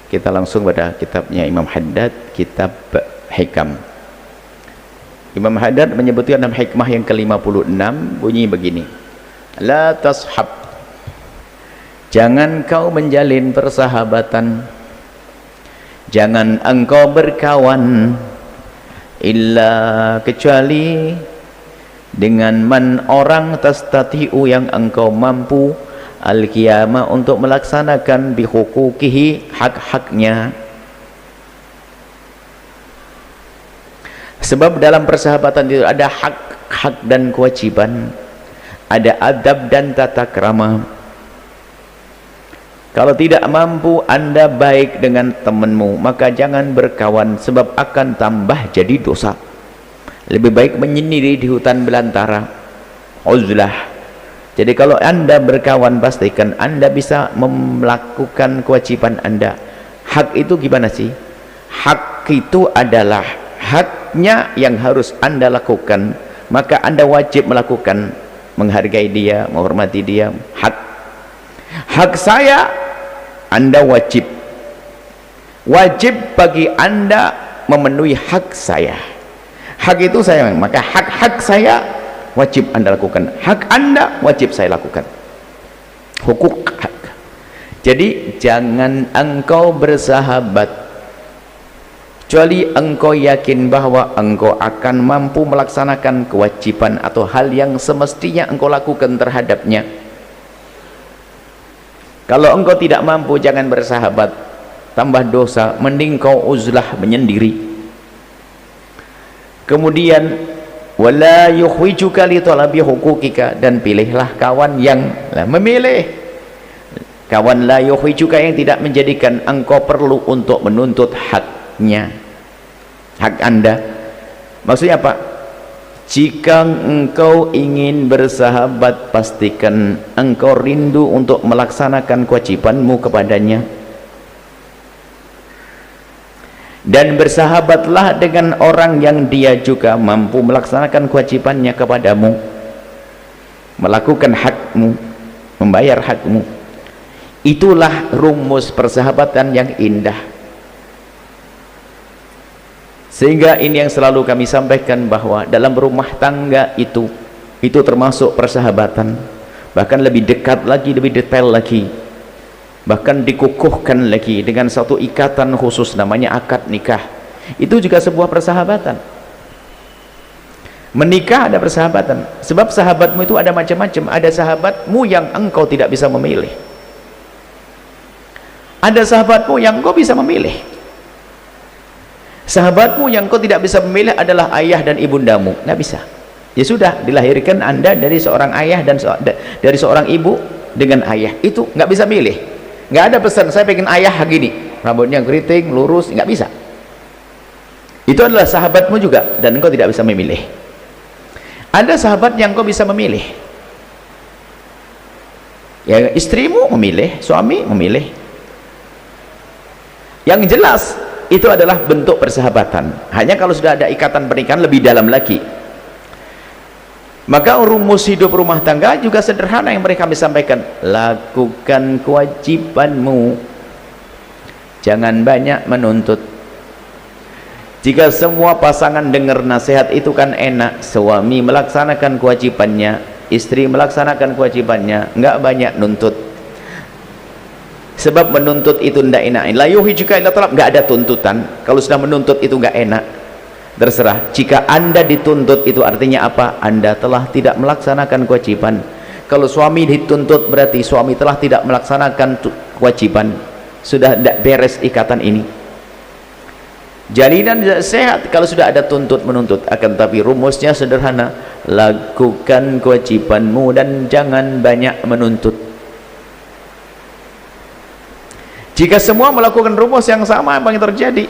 Kita langsung pada kitabnya Imam Haddad, kitab Hikam. Imam Haddad menyebutkan dalam hikmah yang ke-56 bunyi begini: la tashab, jangan kau menjalin persahabatan, jangan engkau berkawan, illa kecuali dengan man orang tastati'u yang engkau mampu al-qiyamah untuk melaksanakan bihuquqihi hak-haknya. Sebab dalam persahabatan itu ada hak-hak dan kewajiban, ada adab dan tata krama. Kalau tidak mampu Anda baik dengan temanmu, maka jangan berkawan, sebab akan tambah jadi dosa. Lebih baik menyendiri di hutan belantara, uzlah. Jadi kalau Anda berkawan, pastikan Anda bisa melakukan kewajiban Anda. Hak itu gimana sih? Hak itu adalah haknya yang harus Anda lakukan, maka Anda wajib melakukan, menghargai dia, menghormati dia. Hak saya, Anda wajib bagi Anda memenuhi hak saya. Hak itu saya, maka hak saya wajib Anda lakukan, hak Anda wajib saya lakukan. Hukuk hak. Jadi jangan engkau bersahabat kecuali engkau yakin bahwa engkau akan mampu melaksanakan kewajiban atau hal yang semestinya engkau lakukan terhadapnya. Kalau engkau tidak mampu, jangan bersahabat, tambah dosa, mending kau uzlah, menyendiri. Kemudian wala yukhwijuka li talabi hukukika, dan pilihlah kawan yang memilih kawan la yukhwijuka, yang tidak menjadikan engkau perlu untuk menuntut haknya, hak Anda. Maksudnya apa? Jika engkau ingin bersahabat, pastikan engkau rindu untuk melaksanakan kewajibanmu kepadanya, dan bersahabatlah dengan orang yang dia juga mampu melaksanakan kewajibannya kepadamu, melakukan hakmu, membayar hakmu. Itulah rumus persahabatan yang indah. Sehingga ini yang selalu kami sampaikan, bahwa dalam rumah tangga itu termasuk persahabatan, bahkan lebih dekat lagi, lebih detail lagi, bahkan dikukuhkan lagi dengan satu ikatan khusus namanya akad nikah. Itu juga sebuah persahabatan. Menikah ada persahabatan, sebab sahabatmu itu ada macam-macam. Ada sahabatmu yang engkau tidak bisa memilih, ada sahabatmu yang engkau bisa memilih. Sahabatmu yang kau tidak bisa memilih adalah ayah dan ibundamu, nggak bisa. Ya sudah, dilahirkan Anda dari seorang ayah dan dari seorang ibu dengan ayah, itu nggak bisa milih. Nggak ada pesan saya pengen ayah gini, rambutnya keriting lurus, nggak bisa. Itu adalah sahabatmu juga, dan engkau tidak bisa memilih. Ada sahabat yang kau bisa memilih, ya istrimu memilih, suami memilih. Yang jelas itu adalah bentuk persahabatan. Hanya kalau sudah ada ikatan pernikahan lebih dalam lagi. Maka rumus hidup rumah tangga juga sederhana yang mereka sampaikan: lakukan kewajibanmu, jangan banyak menuntut. Jika semua pasangan dengar nasihat itu kan enak, suami melaksanakan kewajibannya, istri melaksanakan kewajibannya, nggak banyak nuntut. Sebab menuntut itu tidak enak. La yuhijika illa talab, nggak ada tuntutan. Kalau sudah menuntut itu nggak enak, terserah. Jika Anda dituntut, itu artinya apa? Anda telah tidak melaksanakan kewajiban. Kalau suami dituntut, berarti suami telah tidak melaksanakan kewajiban. Sudah tidak beres ikatan ini. Jalinan tidak sehat kalau sudah ada tuntut menuntut. Akan tapi rumusnya sederhana: lakukan kewajibanmu dan jangan banyak menuntut. Jika semua melakukan rumus yang sama, apa yang terjadi?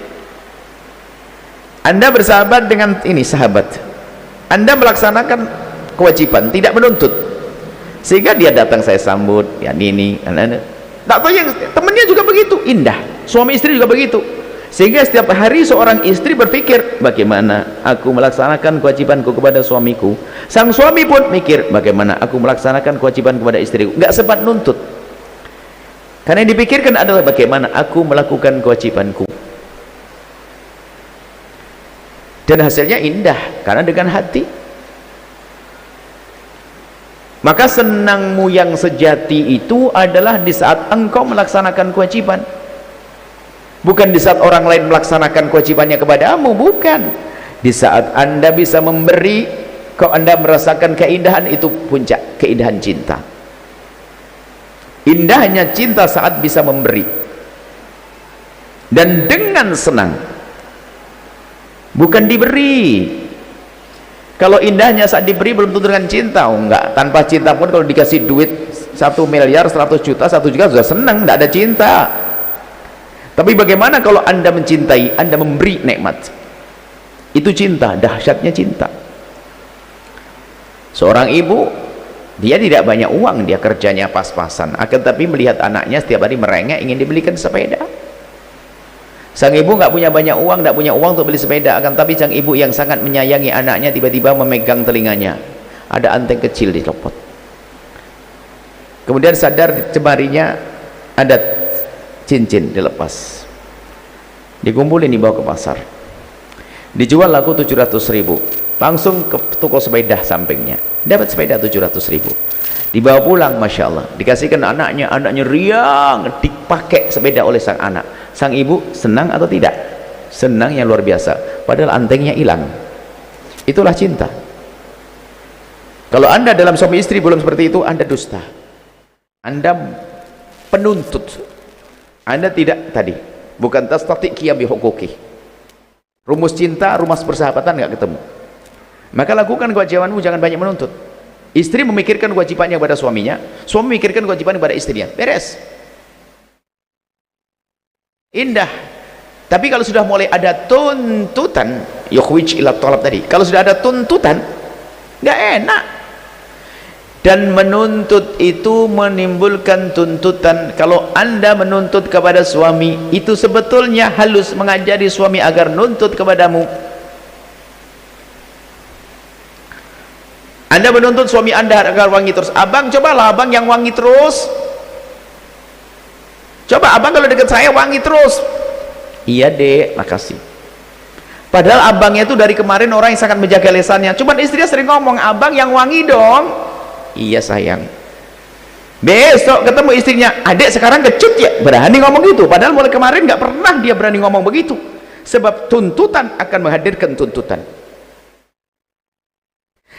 Anda bersahabat dengan ini sahabat, Anda melaksanakan kewajiban, tidak menuntut, sehingga dia datang saya sambut, ya ini, tak tahu yang temannya juga begitu, indah, suami istri juga begitu, sehingga setiap hari seorang istri berpikir, bagaimana aku melaksanakan kewajibanku kepada suamiku. Sang suami pun mikir, bagaimana aku melaksanakan kewajiban kepada istriku. Nggak sempat nuntut. Karena yang dipikirkan adalah bagaimana aku melakukan kewajibanku. Dan hasilnya indah karena dengan hati. Maka senangmu yang sejati itu adalah di saat engkau melaksanakan kewajiban, bukan di saat orang lain melaksanakan kewajibannya kepadamu. Bukan. Di saat anda bisa memberi, kok anda merasakan keindahan, itu puncak keindahan cinta. Indahnya cinta saat bisa memberi dan dengan senang, bukan diberi. Kalau indahnya saat diberi belum tentu dengan cinta. Oh enggak, tanpa cinta pun kalau dikasih duit 1 miliar, 100 juta, 1 juta sudah senang, tidak ada cinta. Tapi bagaimana kalau anda mencintai, anda memberi nikmat, itu cinta, dahsyatnya cinta. Seorang ibu, dia tidak banyak uang, dia kerjanya pas-pasan, akan tapi melihat anaknya setiap hari merengek ingin dibelikan sepeda. Sang ibu nggak punya banyak uang, tidak punya uang untuk beli sepeda, akan tapi sang ibu yang sangat menyayangi anaknya tiba-tiba memegang telinganya, ada anteng kecil dicopot. Kemudian sadar di jemarinya ada cincin dilepas, dikumpulin dibawa ke pasar, dijual laku 700.000. Langsung ke toko sepeda sampingnya, dapat sepeda 700.000, dibawa pulang. Masya Allah, dikasihkan anaknya, anaknya riang, dipakai sepeda oleh sang anak. Sang ibu senang atau tidak? Senang yang luar biasa, padahal antengnya hilang. Itulah cinta. Kalau anda dalam suami istri belum seperti itu, anda dusta, anda penuntut, anda tidak tadi, bukan tastati qiyam bihuquqih. Rumus cinta, rumus persahabatan nggak ketemu. Maka lakukan kewajibanmu, jangan banyak menuntut. Istri memikirkan kewajibannya kepada suaminya, suami memikirkan kewajiban kepada istrinya, beres, indah. Tapi kalau sudah mulai ada tuntutan, yukhwij ila talab tadi, kalau sudah ada tuntutan, nggak enak. Dan menuntut itu menimbulkan tuntutan. Kalau anda menuntut kepada suami, itu sebetulnya halus mengajari suami agar nuntut kepadamu. Anda menuntut suami anda agar wangi terus. Abang, cobalah abang yang wangi terus. Coba abang kalau dekat saya wangi terus. Iya dek, makasih. Padahal abangnya itu dari kemarin orang yang sangat menjaga lesannya. Cuman istrinya sering ngomong, abang yang wangi dong. Iya sayang. Besok ketemu istrinya, adek sekarang kecut ya, berani ngomong gitu. Padahal mulai kemarin nggak pernah dia berani ngomong begitu. Sebab tuntutan akan menghadirkan tuntutan.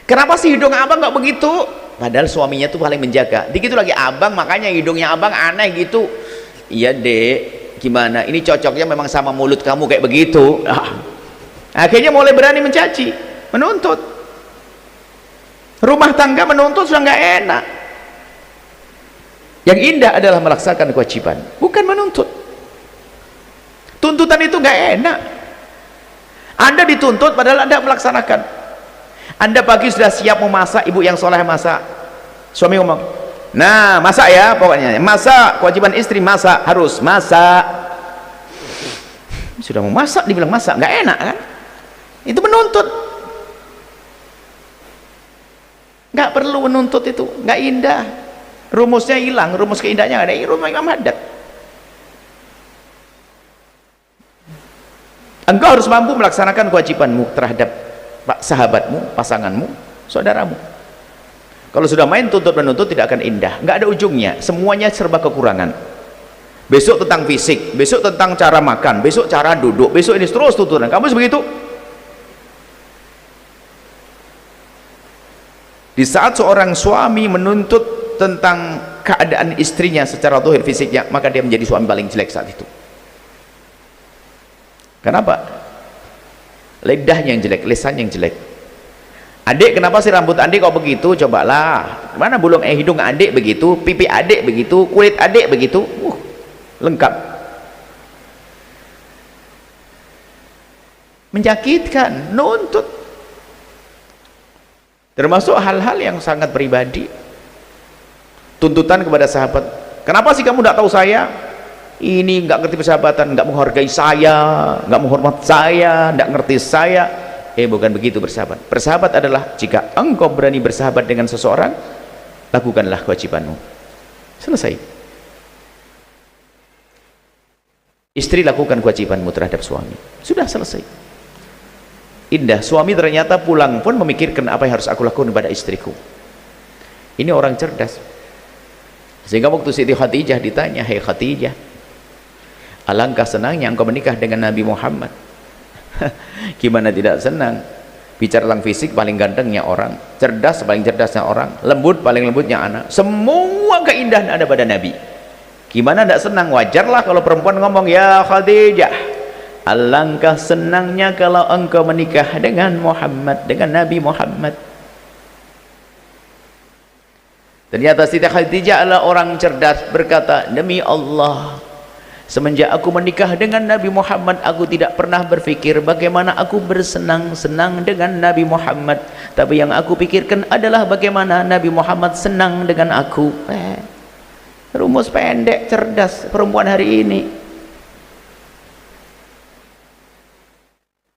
Kenapa sih hidung abang nggak begitu? Padahal suaminya tuh paling menjaga. Dikit lagi abang, makanya hidungnya abang aneh gitu. Iya dek, gimana? Ini cocoknya memang sama mulut kamu kayak begitu. Akhirnya mulai berani mencaci, menuntut. Rumah tangga menuntut sudah nggak enak. Yang indah adalah melaksanakan kewajiban, bukan menuntut. Tuntutan itu nggak enak. Anda dituntut padahal anda melaksanakan. Anda pagi sudah siap mau masak, ibu yang soleh masak, suami ngomong, nah masak ya, pokoknya masak, kewajiban istri masak, harus masak. Sudah mau masak dibilang masak, nggak enak kan? Itu menuntut. Nggak perlu menuntut, itu nggak indah. Rumusnya hilang, rumus keindahannya nggak ada. Rumus Imam Haddad. Engkau harus mampu melaksanakan kewajibanmu terhadap sahabatmu, pasanganmu, saudaramu. Kalau sudah main tuntut menuntut tidak akan indah, nggak ada ujungnya, semuanya serba kekurangan. Besok tentang fisik, besok tentang cara makan, besok cara duduk, besok ini terus tuntutan. Kamu begitu. Di saat seorang suami menuntut tentang keadaan istrinya secara zahir fisiknya, maka dia menjadi suami paling jelek saat itu. Kenapa? Lidahnya yang jelek, lisan yang jelek. Adik, kenapa sih rambut adik kok begitu? Cobalah, mana bulung hidung adik begitu, pipi adik begitu, kulit adik begitu, lengkap. Menyakitkan, nuntut. Termasuk hal-hal yang sangat pribadi. Tuntutan kepada sahabat, kenapa sih kamu tidak tahu saya? Ini nggak ngerti persahabatan, nggak menghargai saya, nggak menghormat saya, nggak ngerti saya. Bukan begitu bersahabat. Bersahabat adalah jika engkau berani bersahabat dengan seseorang, lakukanlah kewajibanmu. Selesai. Istri, lakukan kewajibanmu terhadap suami. Sudah selesai. Indah. Suami ternyata pulang pun memikirkan apa yang harus aku lakukan kepada istriku. Ini orang cerdas. Sehingga waktu Siti Khadijah ditanya, "Hei Khadijah, alangkah senangnya engkau menikah dengan Nabi Muhammad." Gimana tidak senang? Bicara tentang fisik, paling gantengnya orang, cerdas paling cerdasnya orang, lembut paling lembutnya anak, semua keindahan ada pada Nabi. Gimana tidak senang? Wajarlah kalau perempuan ngomong, "Ya Khadijah, alangkah senangnya kalau engkau menikah dengan Muhammad, dengan Nabi Muhammad." Ternyata Siti Khadijah adalah orang cerdas, berkata, "Demi Allah, semenjak aku menikah dengan Nabi Muhammad, aku tidak pernah berpikir bagaimana aku bersenang-senang dengan Nabi Muhammad, tapi yang aku pikirkan adalah bagaimana Nabi Muhammad senang dengan aku." Rumus pendek, cerdas perempuan hari ini.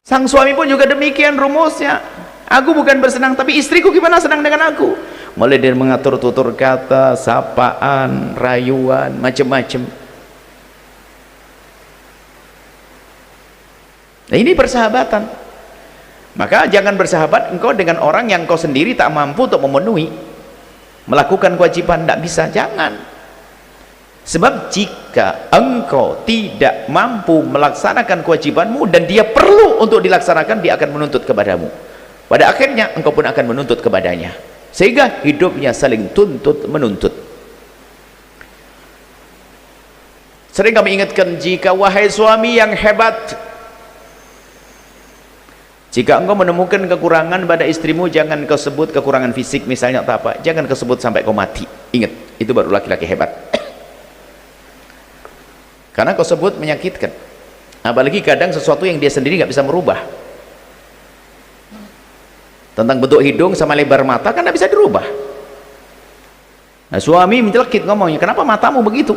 Sang suami pun juga demikian rumusnya. Aku bukan bersenang, tapi istriku gimana senang dengan aku. Mulai dari mengatur tutur kata, sapaan, rayuan, macam-macam. Nah, ini persahabatan. Maka jangan bersahabat engkau dengan orang yang kau sendiri tak mampu untuk memenuhi, melakukan kewajiban, tidak bisa. Jangan. Sebab jika engkau tidak mampu melaksanakan kewajibanmu dan dia perlu untuk dilaksanakan, dia akan menuntut kepadamu. Pada akhirnya engkau pun akan menuntut kepadanya, sehingga hidupnya saling tuntut menuntut. Sering kami ingatkan, jika wahai suami yang hebat, jika engkau menemukan kekurangan pada istrimu, jangan kau sebut kekurangan fisik misalnya atau apa, jangan kau sebut sampai kau mati. Ingat, itu baru laki-laki hebat. Karena kau sebut menyakitkan. Apalagi kadang sesuatu yang dia sendiri nggak bisa merubah. Tentang bentuk hidung sama lebar mata kan nggak bisa dirubah. Nah, suami mencelekit ngomongnya, "Kenapa matamu begitu?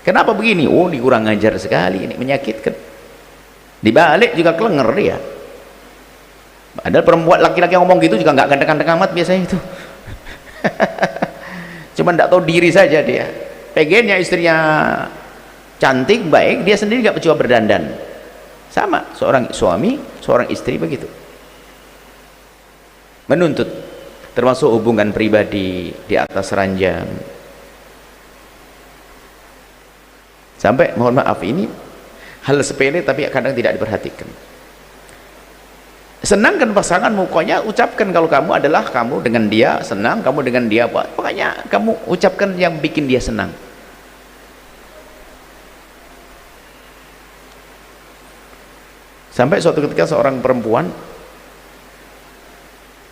Kenapa begini?" "Oh, ini kurang ajar sekali, ini menyakitkan." Dibalik juga kelenger dia. Padahal perempuan, laki-laki yang ngomong gitu juga nggak ganteng-ganteng amat biasanya itu. Cuman nggak tahu diri saja dia. Pengennya istrinya cantik, baik, dia sendiri nggak coba berdandan. Sama seorang suami, seorang istri begitu. Menuntut, termasuk hubungan pribadi di atas ranjang. Sampai, mohon maaf, ini hal sepele tapi kadang tidak diperhatikan. Senangkan pasanganmu, pokoknya ucapkan kalau kamu adalah kamu dengan dia senang, kamu dengan dia, pokoknya kamu ucapkan yang bikin dia senang. Sampai suatu ketika seorang perempuan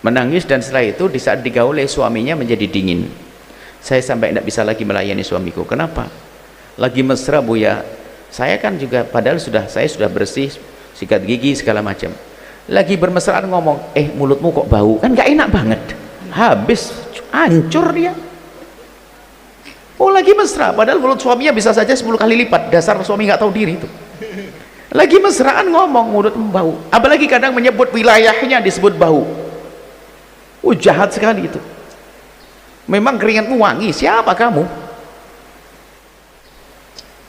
menangis, dan setelah itu di saat digauli suaminya menjadi dingin. "Saya sampai tidak bisa lagi melayani suamiku." "Kenapa?" "Lagi mesra, Bu ya. Saya kan juga, padahal saya sudah bersih, sikat gigi segala macam. Lagi bermesraan ngomong, mulutmu kok bau." Kan gak enak banget. Habis, hancur dia. Oh, lagi mesra, padahal mulut suaminya bisa saja 10 kali lipat. Dasar suami nggak tahu diri itu. Lagi mesraan ngomong, mulutmu bau. Apalagi kadang menyebut wilayahnya disebut bau. Jahat sekali itu. Memang keringatmu wangi, siapa kamu?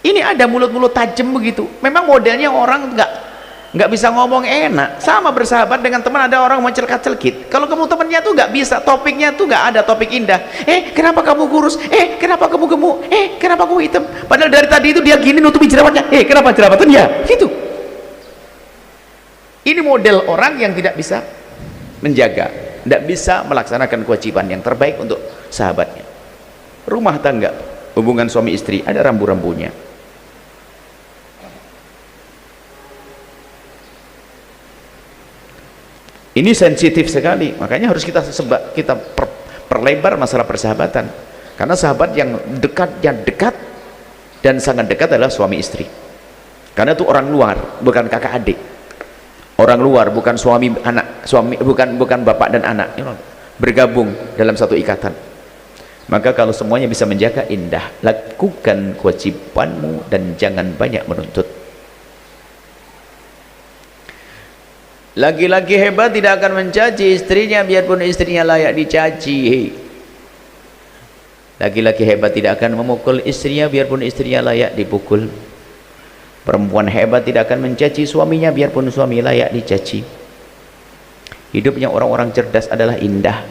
Ini ada mulut-mulut tajam begitu. Memang modelnya orang nggak bisa ngomong enak. Sama bersahabat dengan teman, ada orang mau celkat-celkit. Kalau kamu temannya tuh nggak bisa, topiknya tuh nggak ada topik indah. Kenapa kamu kurus? Kenapa kamu gemuk? Kenapa kamu hitam? Padahal dari tadi itu dia gini nutupi jerawatnya. Kenapa jerawatnya? Gitu. Ini model orang yang tidak bisa menjaga, tidak bisa melaksanakan kewajiban yang terbaik untuk sahabatnya. Rumah tangga, hubungan suami istri ada rambu-rambunya. Ini sensitif sekali, makanya harus kita perlebar masalah persahabatan. Karena sahabat yang dekat dan sangat dekat adalah suami istri. Karena itu orang luar, bukan kakak adik. Orang luar, bukan suami anak, bukan bapak dan anak, bergabung dalam satu ikatan. Maka kalau semuanya bisa menjaga, indah. Lakukan kewajibanmu dan jangan banyak menuntut. Laki-laki hebat tidak akan mencaci istrinya biarpun istrinya layak dicaci. Laki-laki hebat tidak akan memukul istrinya biarpun istrinya layak dipukul. Perempuan hebat tidak akan mencaci suaminya biarpun suami layak dicaci. Hidupnya orang-orang cerdas adalah indah,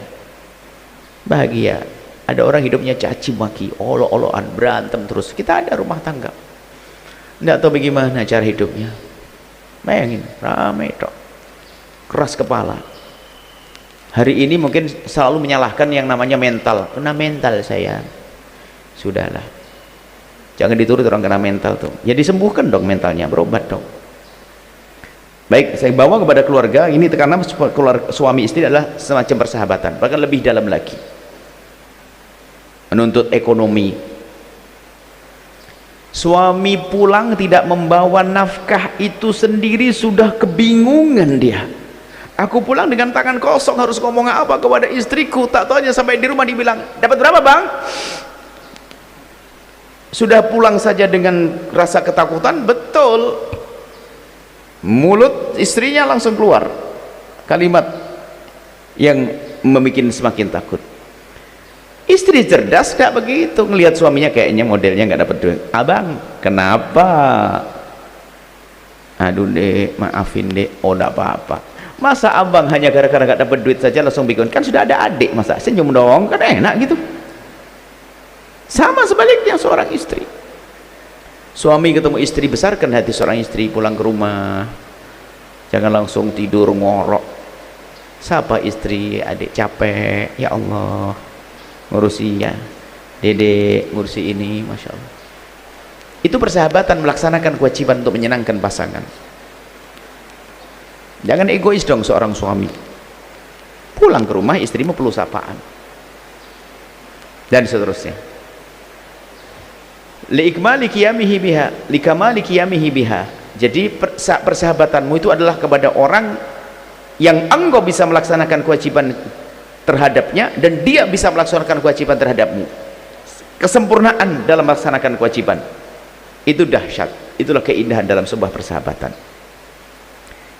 bahagia. Ada orang hidupnya caci maki, olok-olokan, berantem terus. Kita ada rumah tangga, tidak tahu bagaimana cara hidupnya. Bayangin, ramai tok, keras kepala. Hari ini mungkin selalu menyalahkan yang namanya mental. Kena mental saya. Sudahlah, jangan diturut orang kena mental tuh. Ya disembuhkan dong mentalnya, berobat dong. Baik, saya bawa kepada keluarga ini karena suami istri adalah semacam persahabatan, bahkan lebih dalam lagi. Menuntut ekonomi. Suami pulang tidak membawa nafkah, itu sendiri sudah kebingungan dia. Aku pulang dengan tangan kosong, harus ngomong apa kepada istriku? Tak taunya sampai di rumah dibilang, dapat berapa bang? Sudah pulang saja dengan rasa ketakutan. Betul, mulut istrinya langsung keluar kalimat yang membuat semakin takut. Istri cerdas tidak begitu, ngelihat suaminya kayaknya modelnya nggak dapat duit. Abang, kenapa? Aduh dek, maafin dek. Oh tidak apa-apa. Masa abang hanya gara-gara nggak dapat duit saja langsung bingung? Kan sudah ada adik, masa senyum dong, kan enak gitu. Sama sebaliknya seorang istri. Suami ketemu istri, besarkan hati seorang istri. Pulang ke rumah jangan langsung tidur ngorok. Sapa istri, adik capek, ya Allah ngurusi ya, dedek ngurusi ini, Masya Allah. Itu persahabatan, melaksanakan kewajiban untuk menyenangkan pasangan. Jangan egois dong seorang suami. Pulang ke rumah istrimu perlu sapaan dan seterusnya. Liikmali qiyamihi biha, likamali qiyamihi biha. Jadi persahabatanmu itu adalah kepada orang yang engkau bisa melaksanakan kewajiban terhadapnya dan dia bisa melaksanakan kewajiban terhadapmu. Kesempurnaan dalam melaksanakan kewajiban itu dahsyat. Itulah keindahan dalam sebuah persahabatan.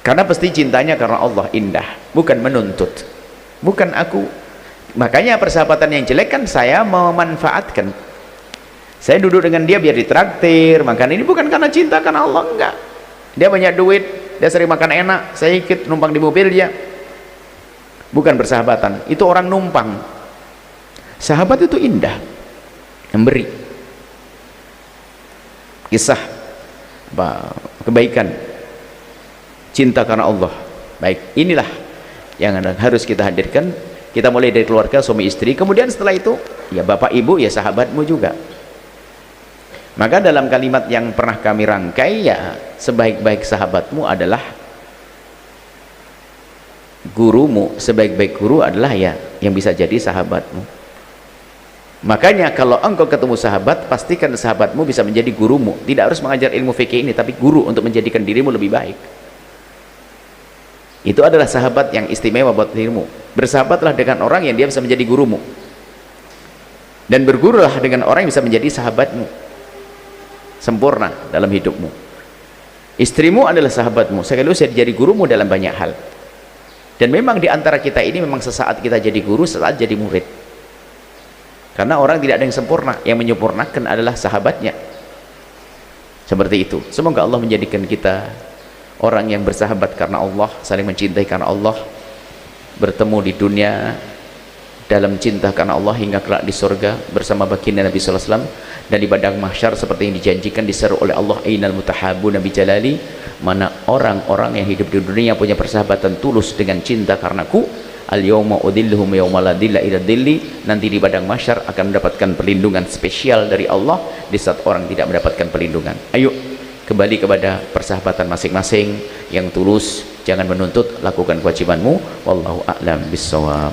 Karena pasti cintanya karena Allah indah, bukan menuntut, bukan aku. Makanya persahabatan yang jelek kan saya memanfaatkan. Saya duduk dengan dia biar ditraktir makan, ini bukan karena cinta, karena Allah, enggak. Dia banyak duit, dia sering makan enak, saya ikut numpang di mobil dia. Bukan persahabatan, itu orang numpang. Sahabat itu indah, memberi kisah kebaikan, cinta karena Allah. Baik, inilah yang harus kita hadirkan. Kita mulai dari keluarga, suami istri, kemudian setelah itu ya bapak ibu, ya sahabatmu juga. Maka dalam kalimat yang pernah kami rangkai, ya sebaik-baik sahabatmu adalah gurumu. Sebaik-baik guru adalah ya yang bisa jadi sahabatmu. Makanya kalau engkau ketemu sahabat, pastikan sahabatmu bisa menjadi gurumu. Tidak harus mengajar ilmu fikih ini, tapi guru untuk menjadikan dirimu lebih baik. Itu adalah sahabat yang istimewa buat dirimu. Bersahabatlah dengan orang yang dia bisa menjadi gurumu, dan bergurulah dengan orang yang bisa menjadi sahabatmu sempurna dalam hidupmu. Istrimu adalah sahabatmu, sekaligus jadi gurumu dalam banyak hal. Dan memang di antara kita ini memang sesaat kita jadi guru, sesaat jadi murid. Karena orang tidak ada yang sempurna, yang menyempurnakan adalah sahabatnya. Seperti itu. Semoga Allah menjadikan kita orang yang bersahabat karena Allah, saling mencintai karena Allah, bertemu di dunia dalam cinta karena Allah hingga kelak di surga bersama baginda Nabi sallallahu alaihi wasallam, dan di padang mahsyar seperti yang dijanjikan diseru oleh Allah, ainal mutahabuna bi jalali, mana orang-orang yang hidup di dunia punya persahabatan tulus dengan cinta karenaku, al yauma udhilluhum yauma la dhilla illa dhilli, nanti di padang mahsyar akan mendapatkan perlindungan spesial dari Allah di saat orang tidak mendapatkan perlindungan. Ayo kembali kepada persahabatan masing-masing yang tulus, jangan menuntut, lakukan kewajibanmu. Wallahu a'lam bissawab.